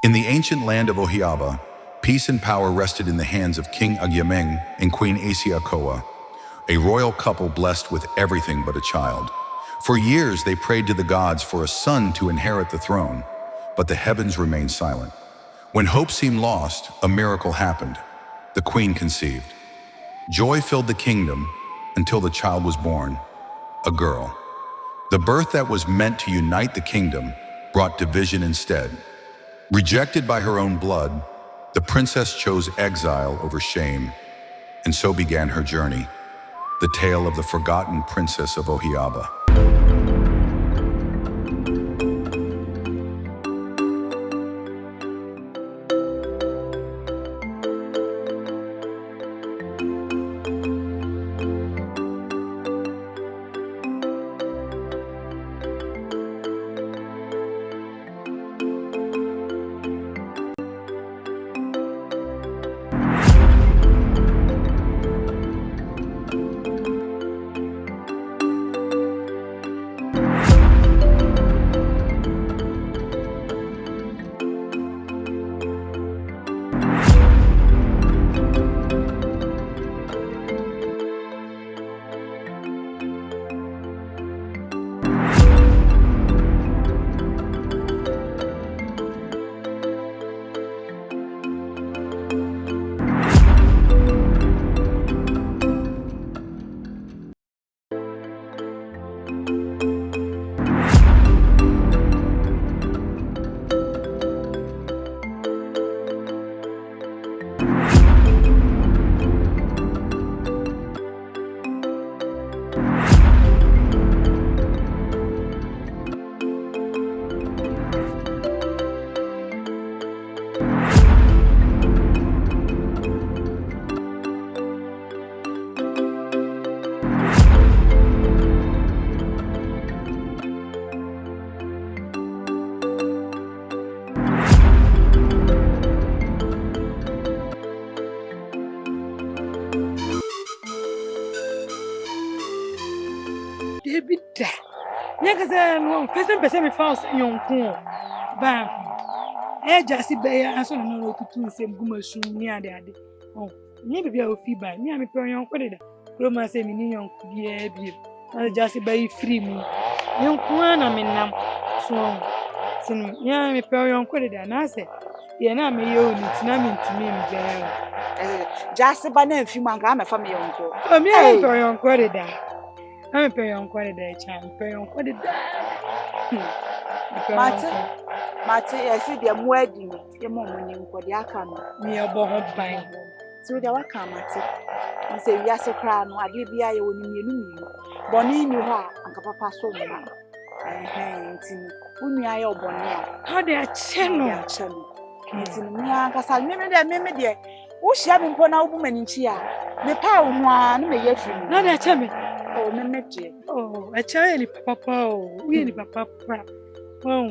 In the ancient land of Agyeiwaa, peace and power rested in the hands of King Agyeiwaa and Queen Achiaa, a royal couple blessed with everything but a child. For years, they prayed to the gods for a son to inherit the throne, but the heavens remained silent. When hope seemed lost, a miracle happened. The queen conceived. Joy filled the kingdom until the child was born, a girl. The birth that was meant to unite the kingdom brought division instead. Rejected by her own blood, the princess chose exile over shame, and so began her journey, the tale of the forgotten princess of Agyeiwaa. Person me found young cool. Bam. Just bay answer no to two same gumashu near the other. Oh, maybe I will feed by me. I'm a per young credit. Roma say me young be I just bay free me. Young one, I mean, so, yeah, me per young credit, and I say, yeah, now me own it's nothing to me. Just by name, few man, I'm a family uncle. Oh, me, I'm per young credit. I'm a per young credit, child, per young credit. Mate, I see the wedding, your mom when you got the Akabenzer. Me a born bang. So the Akabenzer. You say, yes, a crown, I give the eye when you Bonnie knew her, and Papa so much. I hate when you are Bonnie. How they are channel. It's in me, because I remember there. Oh, she having put a woman in Chia. The power one may yet free. Not that chummy. Oh, Memet. Oh, a child, Papa, really, Papa. Oh,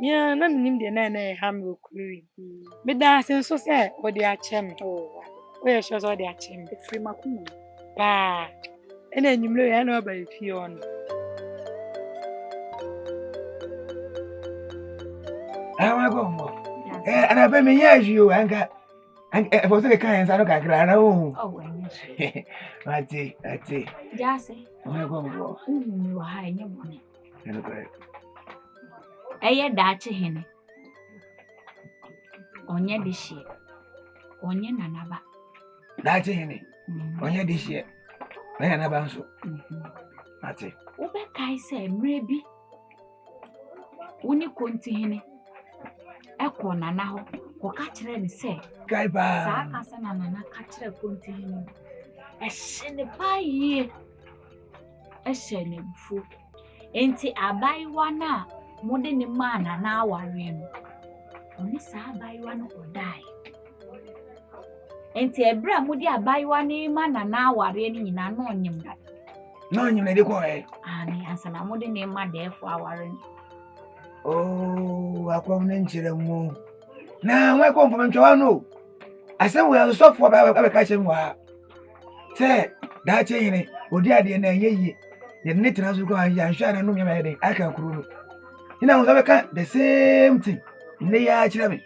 yeah, none named the nana hammer query. But that's so sad, what they are chum. Oh, where shows all their chim? The free Macum. Bah, and then you know about if you on. I want to go more. And I bet me, yes, you and for the kinds I don't get. Oh, that's it. Just say, I'm going to go. You are high in your money. A Dutch hen. On your dish year. On your nanaba. That's it. On your dish year. I am about so. That's it. Obekai say, maybe. When you continue. Echo Nana, or catch and say, Gaiba, Saka catch a continue. A shinny pie, a shinny food. Ain't it a buy one now, more than a man an hour in. Only sa buy one or die. Ain't it a bra moody a buy one man an hour in an anonium. No, you may go away. And answer a more than a man there for our. Oh, I come in to now, I come from Joano. I said, we are so for our catching. Say, that's it. Would you idea? Ye, the knitting as you go and shine and know your head. I can crew. You know, the same thing. Ne ya chire me.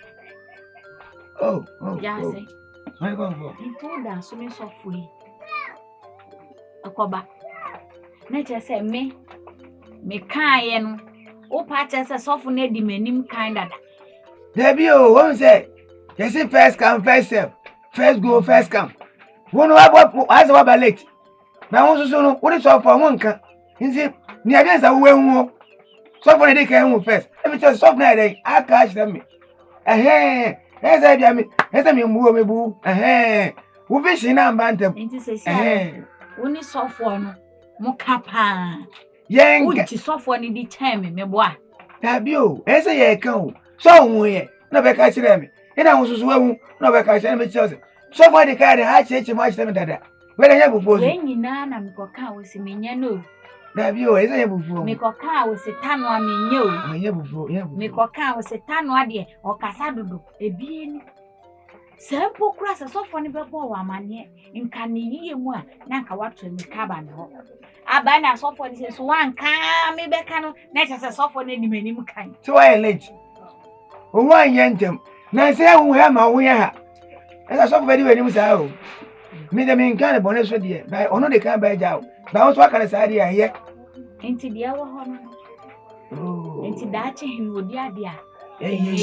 Oh. Ya say. My God. Into da so me so fui. Akoba. Na che say me kan ye no. O pa che say sofo na di manim kan dada. Debi o, won say. You see first come first serve. First go first come. Won as wa ba late. Na won so no, what is so for won kan. Nti ni against a we hu. So for the kan hu first. Let me just soft na dey. I catch them. Ese bia me. Ese me mbuo me bu. Wo be shi na mbantem. Nti say say. Woni sofo no. Mo kapa. Yenga. Uji sofo ni di chen me boa. Debi o, ese ye kan o. So hu ye. Na be ka chire me. Ina wo susu hu. Na be ka chire me chose. So for the card ha cheche ma chire me dada. We dey bufuo. We nyina na mkoka wo si menya no. Debi o, ese ye bufuo. Mikoka wo se tano a menye o. Menye bufuo, ye bufuo. Mikoka wo se tano ade o kasa dodo ebie ni. Sempo kura se sofo ni bebo wa amane nka ne yiye mu a na nka wato mi kaba ne ho. Aba na sofo ni se so wanka me beka no na che se sofo na di manim kan. So why late? O wa yentem. Na se hu ha ma hu ya ha. Esa so very very musa o. Me de me nkan bo ne so de. Ba ono de kan ba ja o. Ba won so aka na sa de aye. Enti dia wo ho no. Oh. Enti da che hin wo dia dia. Ye.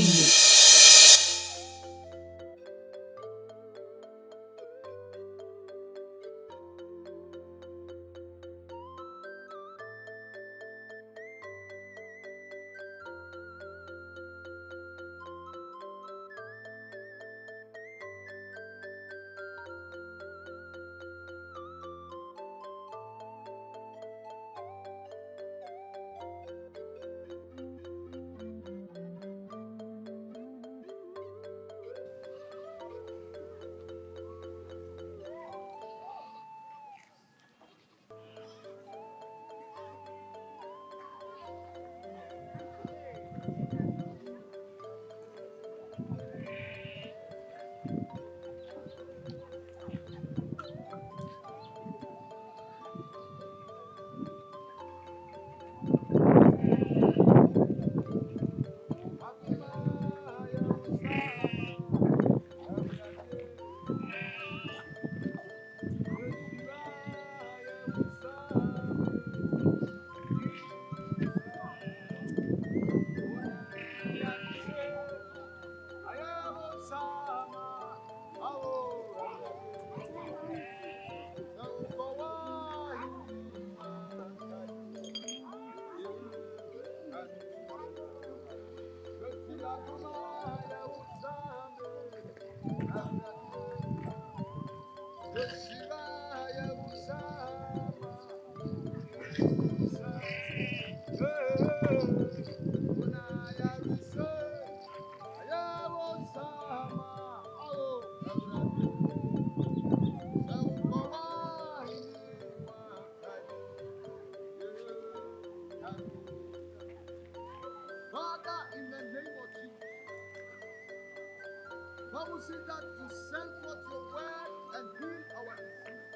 Bible says that you send forth your word and heal our disease.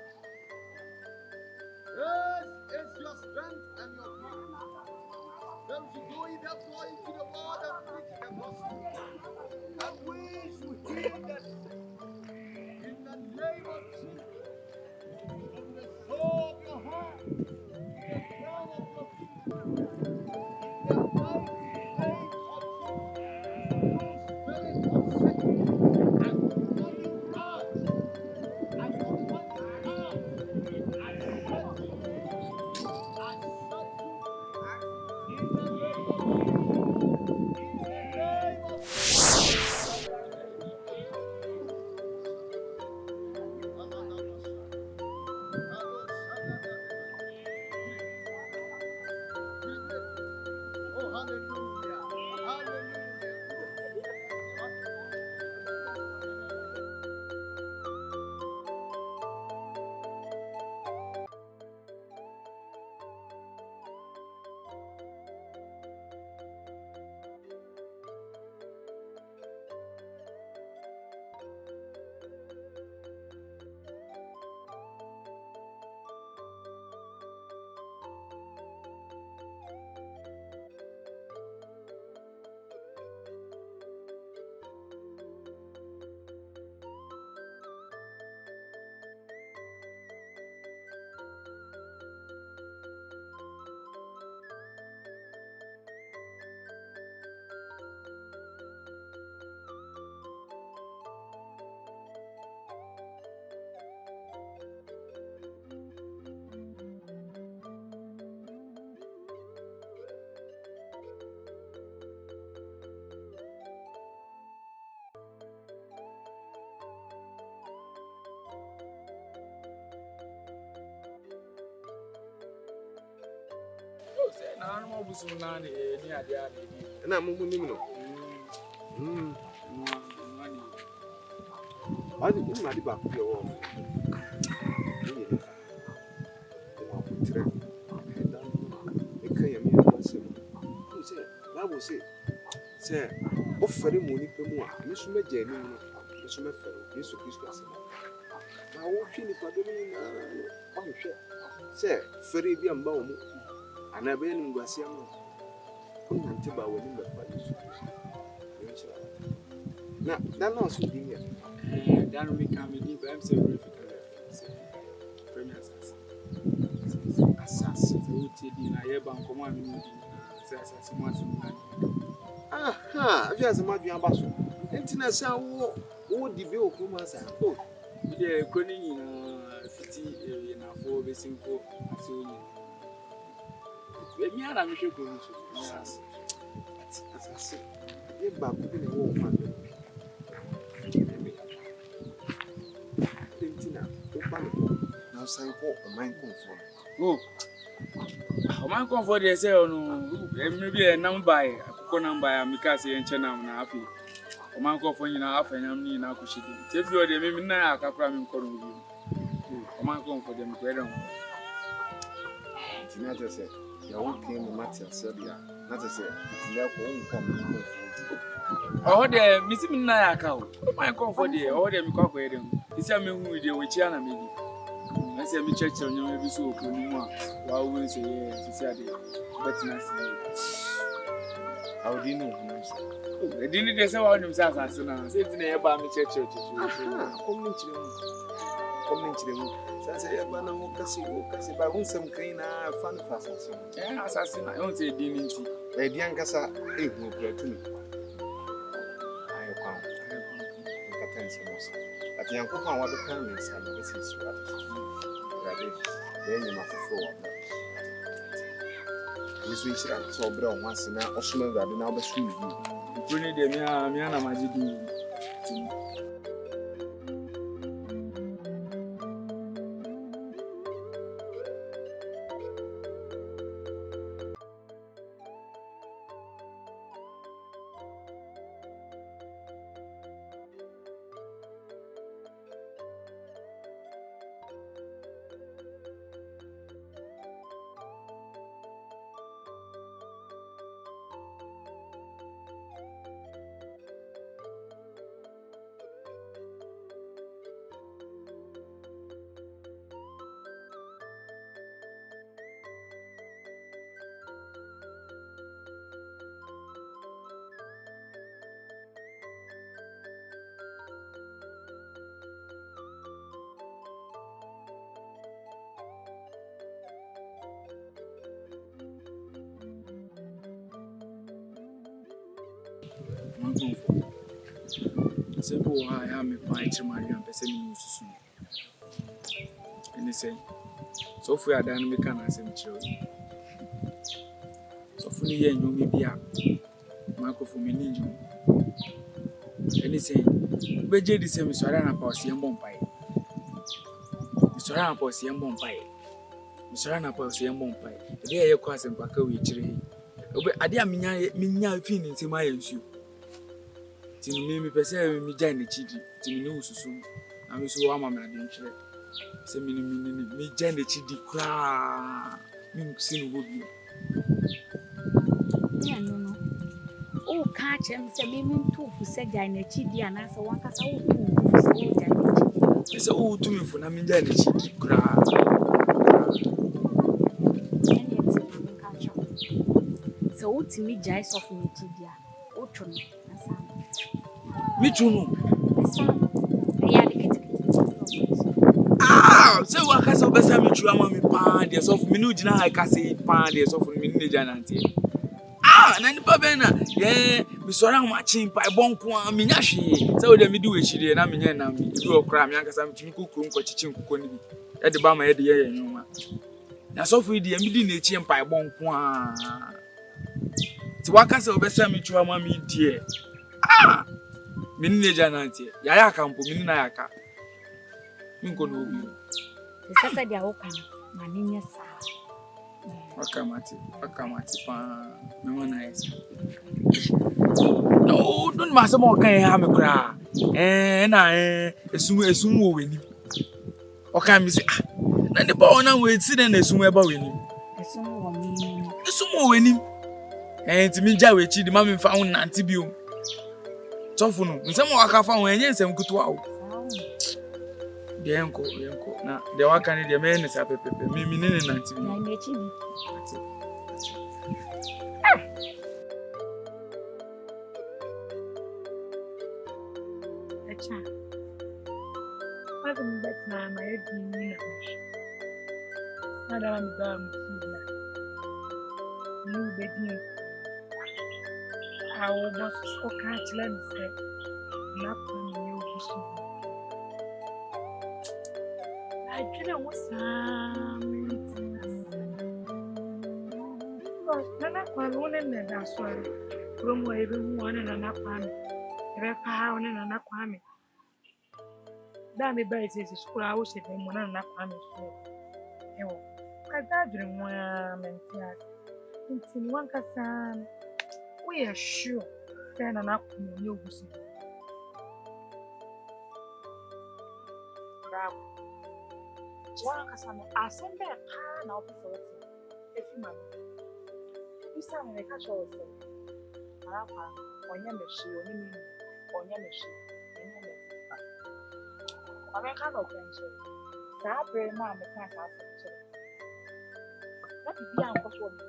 This is your strength and your power. Then we go therefore into the world and preach the gospel. And we should heal the sick. In the name of Jesus. From the soul of your heart, the crown of your feet. In the mighty name of Jesus. You spirit of sickness. say na no busu na ni ade ade. Na mo nim no. Adi ni ma di ba ku ye wo. Ni ye. Wa ku tre. Da. E kan ya mi ma se. Ku say, Bible say ofere mo ni pe mu a, mi so meje ni mu. Mi so me fere. Yesu Kristo ase. Ma wo twi ni pa do ni na. Wa hwe. Say fere bi amba wo mu. Ana be ni ngwase ama. Ko nante ba wo ni me fa Yesu Kristo. Na na so di ya. Dan we can be deep. I'm saying very Premier assassin. So we take in a year bank command. Assassin was aha, afia se madua ba so. Enti na sa wo di be okuma sa. Oh, we dey koni na fiti na fo be simple so ni. We mi ara mi hwe ko nso. Assassin. Ye ba ku bi ne wo fa. Now, sign for a mind conform. Oh, man, comfort yourself. No, maybe a number, a cocoa number, a Mikasi and Chenam Nafi. A man call for you now, and I'm near Nakushi. If you are the maybe now, I can cram calling you. A man come for them, Gredon. Tinaja said, your own came matter, said, not to say, therefore, come. Oh, there, Miss Minayaka. My comfort, dear, or them cockading. It's a man with you, which Yana maybe. I say, me church on you, maybe so, while we say, yes, said, but not how do you know? I didn't say all themselves as soon as it's in a bar, me church. Come into them. I say, Banamo Cassi, by whom some kind of fun for assassin. Yeah, assassin, I don't say dignity. A young Cassa, ain't no prayer to me. I found but young Copa, what the comments and this is what then you must forward. This week's so brown once in our Osman that now the swim. You need a Miana Majidi. Simple, I am a pie to my young person soon. And they say, so for a dynamic and I send children. So for the end, you may be up. Marco for me, ninja. And they say, Beje the same Sorana Possi and Bompire. Sorana Possi and Bompire. Sorana Possi and Bompire. They are your cousin Paco with Tree. I dear Minya feelings in my issue. Me person me join the chidi ti me no susu na me so wa mama na nche se me join the chidi kra me si no go bi ya no o ka chem se me ntu fu se join the chidi ana se wan kasa o tu fu se join the chidi se o tu me fu na me join the chidi kra so o ti me join so fu me chidi a o tu no which one? So what can so best me chua me pan there so for me no gina I can say pan there so for me no gina nanti na ni pa ben na yeah me sora ma chin pa bonko a me nya hwe so de me di we chire na me nya na me di okra me ankasa me timi kokuru nko chichi nkoko ni bi e de ba ma e de ye nyoma na so for di me di na chi pa bonko a ti waka so best me chua ma me die Minne jananti ya kampo minna yaka minko no bi sasa dia oka na ninya sa Wakamati pa. Me wana yes. No, don't massa more can have me cry. Na esum wo weni. Oka mi say ah. Na the boy na we ti na esum eba weni. Esum wo mi. Esum wo weni. Ti mi ja we chi di ma me fa won nante bi o. Tofu no, nsem waka fa won enye nsem kutu awo. Yenko. Na de waka ni de me ne sa pepepe. Mi ne nante bi. Na me chi bi. Acha. What's in that time? I didn't know. I don't know. You bedin. I was so catch them say. Not from you. I didn't want some. Nana kwa wone na da sorry. Promo ebi wone na na kwa me. Ebe fa wone na na kwa me. Da me ba isi school a wo she dem mo na kwa me so. Ewo. Ka da dure nwa mentia. Nti wan ka san. We are sure. Say na na kwa me ni ogusi. Bravo. Wan ka san asembe pa na office wo. Efi ma. Isa me ka show so. Arafa, onye meshi, onye meshi. America no kenche. Sa bre ma me kan sa so. Na bi an ko so ni.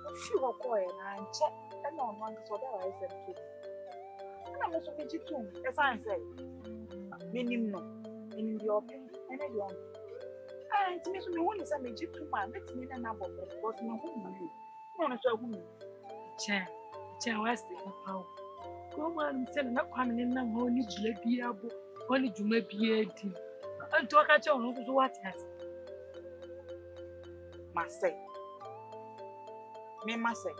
Ofi wo ko e na nche, e na ono an so da wa ese tu. Na me so me jitu, e san say. Minim no, in the open, and I don't. Ti me so me woni say me jitu ma, metimi na na bo because me hu mi. No so hu mi. Cha wasi papa. Ko man say na kwa me na ho ni jula bia bo, ho ni juma bia di. Anto ka cha ono so what has. Masai. Me Masai.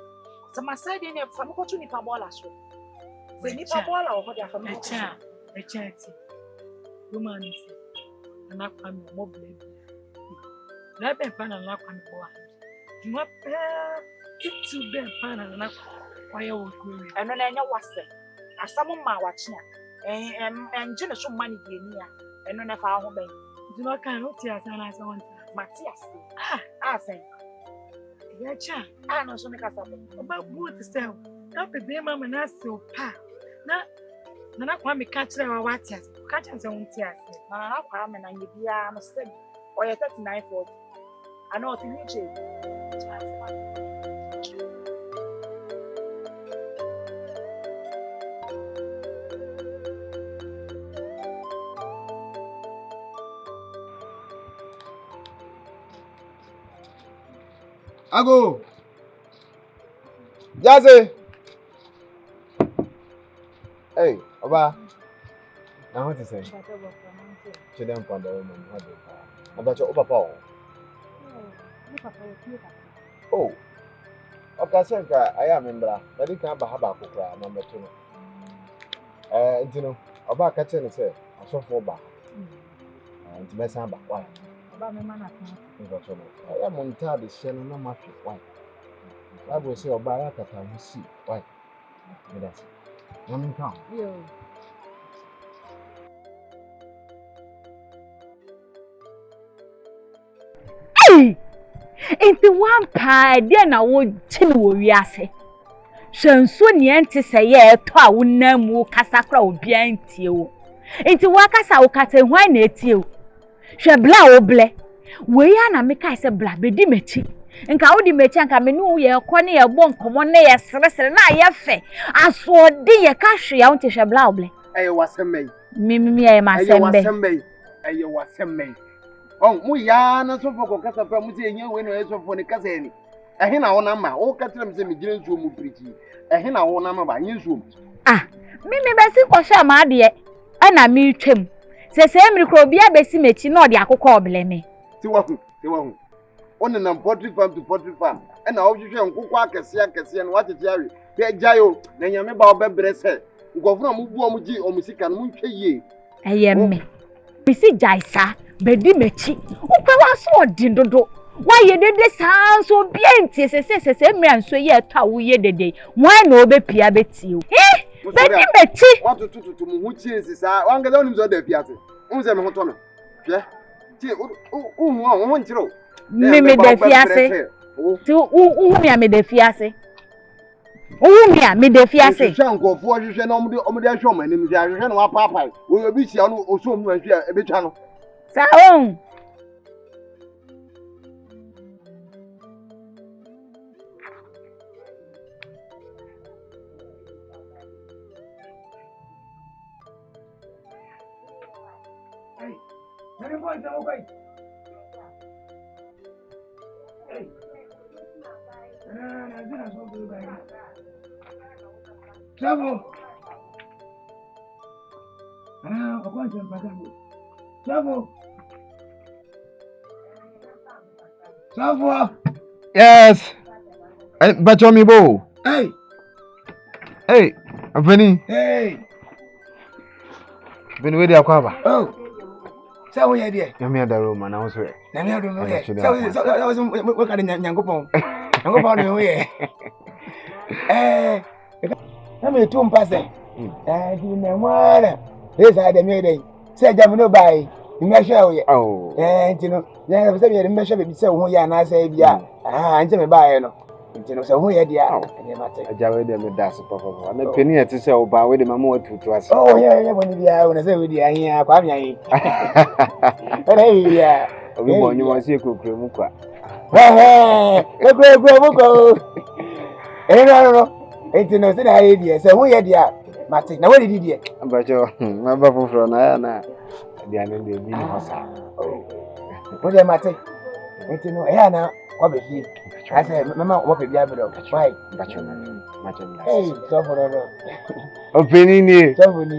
So Masai dey na fa me ko tu ni pa bola so. Se ni pa bola o ho dia fa me. Acha ti. Woman say na kwa me mo blame. Na be fa na kwa me bo. Juma tu be fa na kwa ya wo kuri. Eno na enya wase. Asamu ma wachia. Enje ne so mani die ni ya. Eno na fa ho ben. Juma kan o ti asa na asa won. Matias. Sen. Ya cha. No so me ka sa. Oba boot say. Na be be mama na se o pa. Na kwa me ka kire wa watias. Ka cha se won ti ase. Na kwa me na nye bia no se. Oye 3940. Ana o ti ni che. Ago. Jaze. Hey, Oba. Now what to say? To them for the woman. About your Oba. Oh. Okay, sir, I am in Bra. But you can't have a cook, number 2. You know, Oba catching say, I saw 4 bar. And to mess up, why? I am on the shell no mafia. Why? I will say, Oba, I see. Why? That's it. I'm come. Hey! Inti one pie, dear na wo chimi wo wiase. Shanso ni enti se ye to a wonam wo kasakra obi antie wo. Inti wakasa wo kate hwan na etie wo. Hwe bla wo ble. We ya na me kai se bla bedi mechi. Nka wo di mechi nka me nu ye kɔ ne ye bɔ nkomo ne ye sere na ye fe. Aso de ye ka hwe ya wonte hwe bla wo ble. Wasemmei. Me ye masembe. Wasemmei. Oh, mu ya na so foko kasa pa mu se enye we no eso fo ne kasa ni. Ehe na wo na ma, wo ka tire me se me gire nsuo mu priti. Ehe na wo na ma ba nye nsuo. Me besi ko hwe ma de ana me twem. Se emri kro bia besi mechi na ode akokɔ oble me. Ti wa hu. One na poultry farm to poultry farm. Na wo hwehwe nkokɔ akese no watete awe. Pe jayo na nyame ba obebre se. Nkofo na mu bu o mu gi o mu sika no mu hwe yie. Eye me. Bisi jaisa bedi mechi. Upe wa so odi dodo. Why you did this sound so bien? Say, me and so ye ta we dede. Why no be pia beti you? Eh? Beti. Want to move chances. One get on him so the piazza. Who's a motor? Yeah. Me de fiase. Tu me de fiase. Me de fiase. Shango for you no show my name is Agyeiwaa papa. We will be on also a bit channel. Saon. Travel. Travel. Yes. But me bo. Hey. Hey, Anthony. Hey. Been with the aquaba. Oh. So we here. You me the room and I was here. Na me do me. So we ka nyankopon. Nyankopon do we. Na me tu mpase. Di na mwana. Esa de me dey. Say jam no buy. Me hwe we. Oh. Ntino. Ya say me me hwe be say wo ya na say bia. Nti me buy no. Ntino say wo ya dia. E mate. Agyeiwaa de me das papa. Na penny ati say o ba we de mama tutu ase. Oh yeah boni bia. Una say we dia hia kwa mia yi. Hey ya. Obi bo nyu wase kokure mu kwa. Kokure mu ko. No. Enti no say na ye dia. Say wo ya dia. Mate. Na we di dia. Abacho. Ma ba foforo na ya na. Dia no de bi ni hosa. Wo dia mate. Enti no ya na kwa be fi. I say mama wo pe bia be do. Why? Abacho na. Macho na. Hey, so for no. O penny ni. So for ni.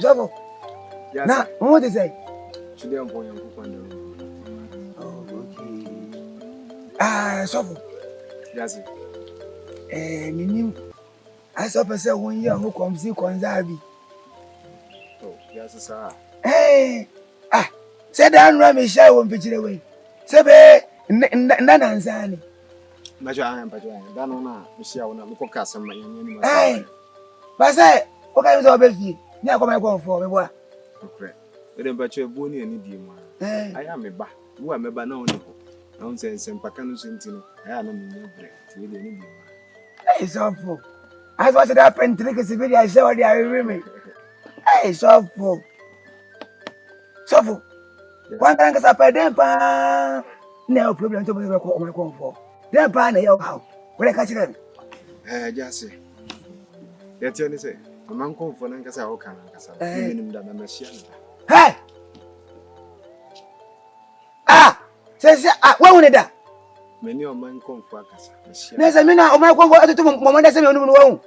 Javo. Yes. Na, what is it? Today I'm going to find Oh, okay. Sofo. Yes. Minim. I saw person 1 year who comes see Konzabi. Oh, yes, sir. Hey. Say that Rami shall one picture away. Sebe Nanansani. Major, I am Danona, Michelle, and Mokasa, my enemy. Hey. But say, what kind of baby? Now come on for me. What? Okay. But you're born in India. I am a ba. Who am a banana? Nonsense and Pacano Sentino. I am a bread. Hey, Sofo. I was it up and trick a civilian. I saw the women. Hey, Sofo. Sofo. One time I pay them pa. No problem to me. What I come for. Them pa na your house. What I catch them. Just say. Yet you say. A man come for Nankasa or Canacasa. Even that I'm a shell. Hey! Says, what would that? Many of mine come for Casa. There's a minute of my comfort to Mamma doesn't know.